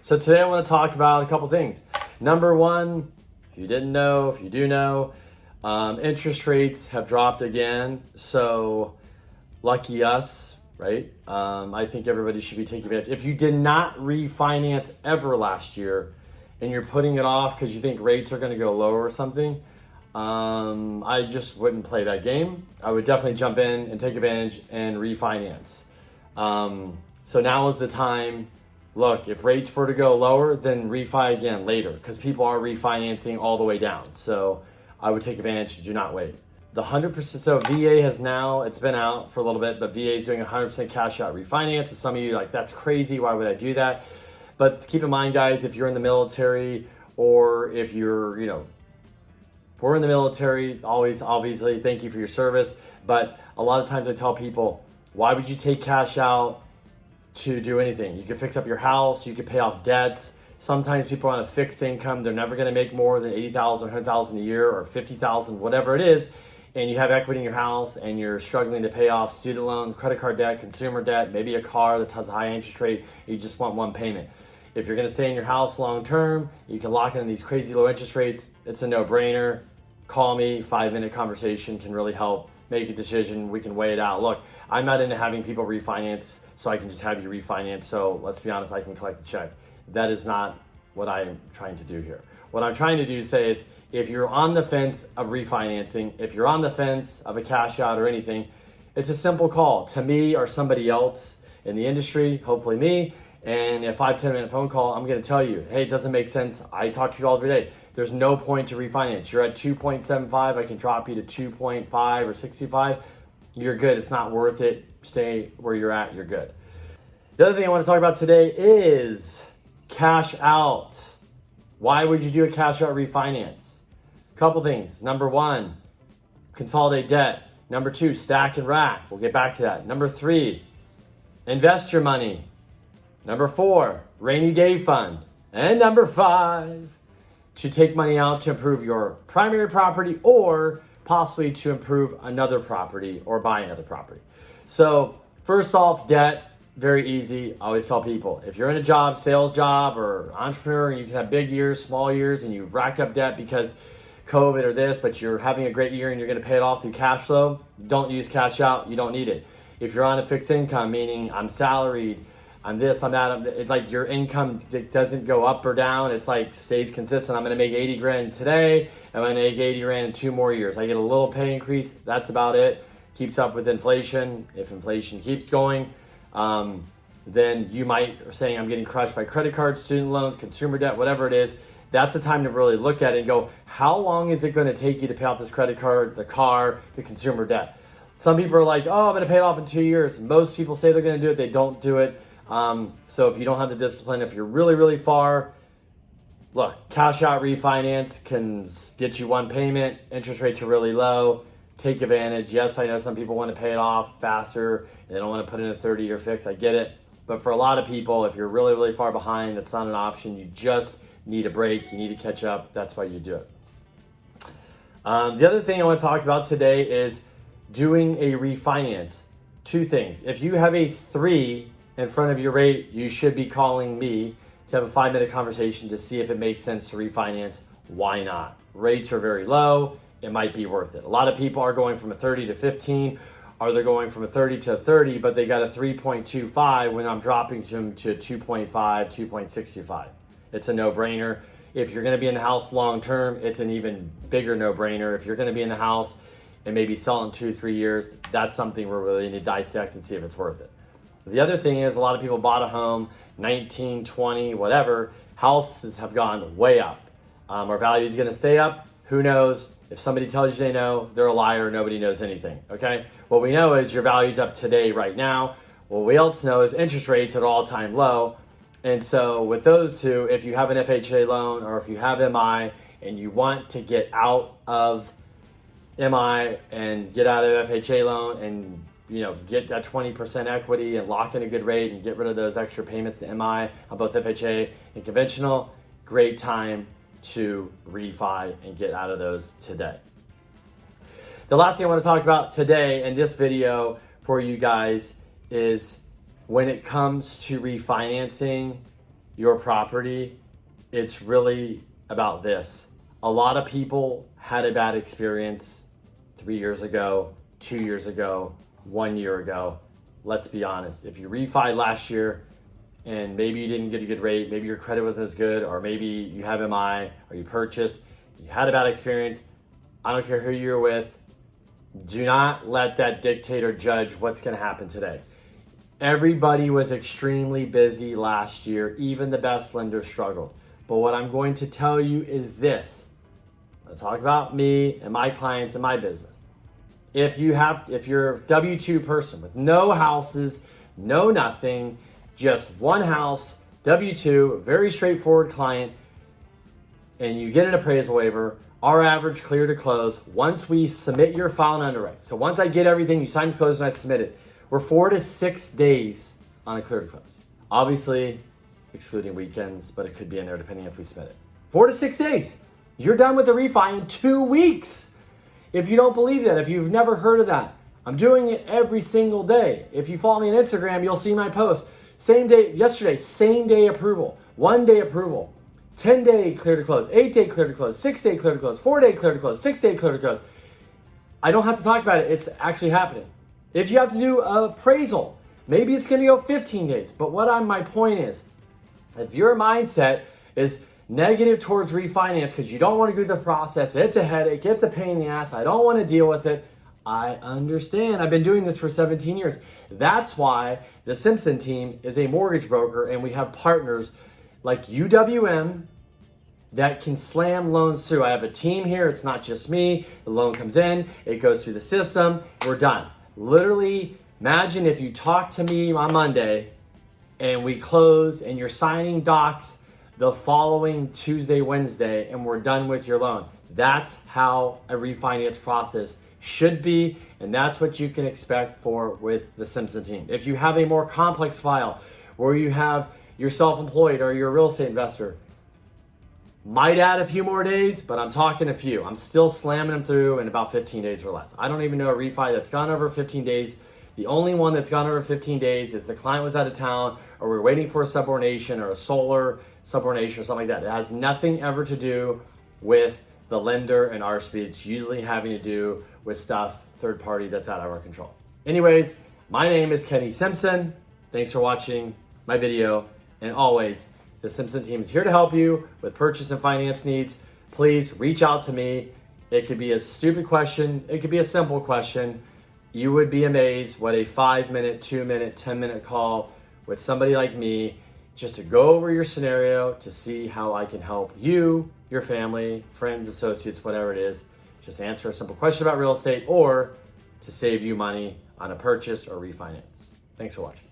So today I want to talk about a couple things. Number one, if you didn't know, if you do know, interest rates have dropped again. So lucky us, right? I think everybody should be taking advantage. If you did not refinance ever last year and you're putting it off because you think rates are going to go lower or something, I just wouldn't play that game. I would definitely jump in and take advantage and refinance. So now is the time. Look, if rates were to go lower, then refi again later because people are refinancing all the way down. So I would take advantage. Do not wait. The 100%, so VA has now, it's been out for a little bit, but VA is doing 100% cash out refinance. And some of you are like, that's crazy. Why would I do that? But keep in mind, guys, if you're in the military or if you're, we're in the military, always, obviously, thank you for your service. But a lot of times I tell people, why would you take cash out to do anything? You could fix up your house, you could pay off debts. Sometimes people are on a fixed income, they're never gonna make more than $80,000, $100,000 a year or $50,000, whatever it is, and you have equity in your house and you're struggling to pay off student loan, credit card debt, consumer debt, maybe a car that has a high interest rate, you just want one payment. If you're gonna stay in your house long term, you can lock in these crazy low interest rates, it's a no-brainer. Call me, 5-minute conversation can really help. Make a decision, we can weigh it out. Look, I'm not into having people refinance so I can just have you refinance. So let's be honest, I can collect the check. That is not what I'm trying to do here. What I'm trying to do say is if you're on the fence of refinancing, if you're on the fence of a cash out or anything, it's a simple call to me or somebody else in the industry, hopefully me. And a 5-10 minute phone call, I'm gonna tell you, hey, it doesn't make sense. I talk to you all every day. There's no point to refinance. You're at 2.75, I can drop you to 2.5 or 65. You're good, it's not worth it. Stay where you're at, you're good. The other thing I wanna talk about today is cash out. Why would you do a cash out refinance? Couple things. Number one, consolidate debt. Number two, stack and rack. We'll get back to that. Number three, invest your money. Number four, rainy day fund. And number five, to take money out to improve your primary property or possibly to improve another property or buy another property. So first off, debt, very easy. I always tell people, if you're in a job, sales job or entrepreneur, and you can have big years, small years, and you've racked up debt because COVID or this, but you're having a great year and you're gonna pay it off through cash flow, don't use cash out, you don't need it. If you're on a fixed income, meaning I'm salaried, I'm this, I'm that, it's like your income doesn't go up or down. It's like stays consistent. I'm gonna make 80 grand today. I'm gonna make 80 grand in 2 more years. I get a little pay increase. That's about it. Keeps up with inflation. If inflation keeps going, then you might saying I'm getting crushed by credit cards, student loans, consumer debt, whatever it is. That's the time to really look at it and go, how long is it gonna take you to pay off this credit card, the car, the consumer debt? Some people are like, oh, I'm gonna pay it off in 2 years. Most people say they're gonna do it. They don't do it. So if you don't have the discipline, if you're really, really far, look, cash out refinance can get you one payment. Interest rates are really low. Take advantage. Yes, I know some people want to pay it off faster. They don't want to put in a 30-year fix. I get it. But for a lot of people, if you're really, really far behind, that's not an option. You just need a break. You need to catch up. That's why you do it. The other thing I want to talk about today is doing a refinance. 2 things. If you have a 3 in front of your rate, you should be calling me to have a 5-minute conversation to see if it makes sense to refinance. Why not? Rates are very low. It might be worth it. A lot of people are going from a 30 to 15, or they're going from a 30 to a 30, but they got a 3.25 when I'm dropping them to 2.5, 2.65. It's a no-brainer. If you're gonna be in the house long-term, it's an even bigger no-brainer. If you're gonna be in the house and maybe sell in 2-3 years, that's something we're really need to dissect and see if it's worth it. The other thing is a lot of people bought a home, 19, 20, whatever. Houses have gone way up. Our value is going to stay up. Who knows? If somebody tells you they know, they're a liar. Nobody knows anything, okay? What we know is your value's up today, right now. What we else know is interest rates at all-time low. And so with those two, if you have an FHA loan or if you have MI and you want to get out of MI and get out of FHA loan and get that 20% equity and lock in a good rate and get rid of those extra payments to MI on both FHA and conventional, great time to refi and get out of those today. The last thing I want to talk about today in this video for you guys is when it comes to refinancing, your property, it's really about this. A lot of people had a bad experience 3 years ago, 2 years ago, 1 year ago. Let's be honest. If you refied last year and maybe you didn't get a good rate, maybe your credit wasn't as good, or maybe you have MI or you purchased, you had a bad experience, I don't care who you're with, do not let that dictate or judge what's going to happen today. Everybody was extremely busy last year. Even the best lenders struggled. But what I'm going to tell you is this. I'm going to talk about me and my clients and my business. If you're a W-2 person with no houses, no nothing, just one house, W-2, very straightforward client, and you get an appraisal waiver, our average clear to close, once we submit your file and underwrite. So once I get everything, you sign, close, and I submit it, we're 4 to 6 days on a clear to close. Obviously, excluding weekends, but it could be in there depending if we submit it. 4 to 6 days. You're done with the refi in 2 weeks. If you don't believe that, if you've never heard of that, I'm doing it every single day. If you follow me on Instagram, you'll see my post. Same day, yesterday, same day approval, 1 day approval, 10-day clear to close, 8-day clear to close, 6-day clear to close, 4-day clear to close, 6-day clear to close. I don't have to talk about it. It's actually happening. If you have to do an appraisal, maybe it's going to go 15 days. But my point is, if your mindset is negative towards refinance because you don't want to go through the process, it's a headache, it's a pain in the ass, I don't want to deal with it, I understand. I've been doing this for 17 years. That's why the Simpson team is a mortgage broker, and we have partners like UWM that can slam loans through. I have a team here. It's not just me. The loan comes in, it goes through the system, we're done. Literally, imagine if you talk to me on Monday and we close and you're signing docs the following Tuesday, Wednesday, and we're done with your loan. That's how a refinance process should be, and that's what you can expect with the Simpson team. If you have a more complex file where you're self-employed or you're a real estate investor, might add a few more days, but I'm talking a few. I'm still slamming them through in about 15 days or less. I don't even know a refi that's gone over 15 days. The only one that's gone over 15 days is the client was out of town, or we're waiting for a subordination or a solar subordination or something like that. It has nothing ever to do with the lender and our speed. It's usually having to do with stuff, third party, that's out of our control. Anyways, my name is Kenny Simpson. Thanks for watching my video. And always, the Simpson team is here to help you with purchase and finance needs. Please reach out to me. It could be a stupid question. It could be a simple question. You would be amazed what a 5-minute, 2-minute, 10-minute call with somebody like me, just to go over your scenario, to see how I can help you, your family, friends, associates, whatever it is. Just answer a simple question about real estate or to save you money on a purchase or refinance. Thanks for watching.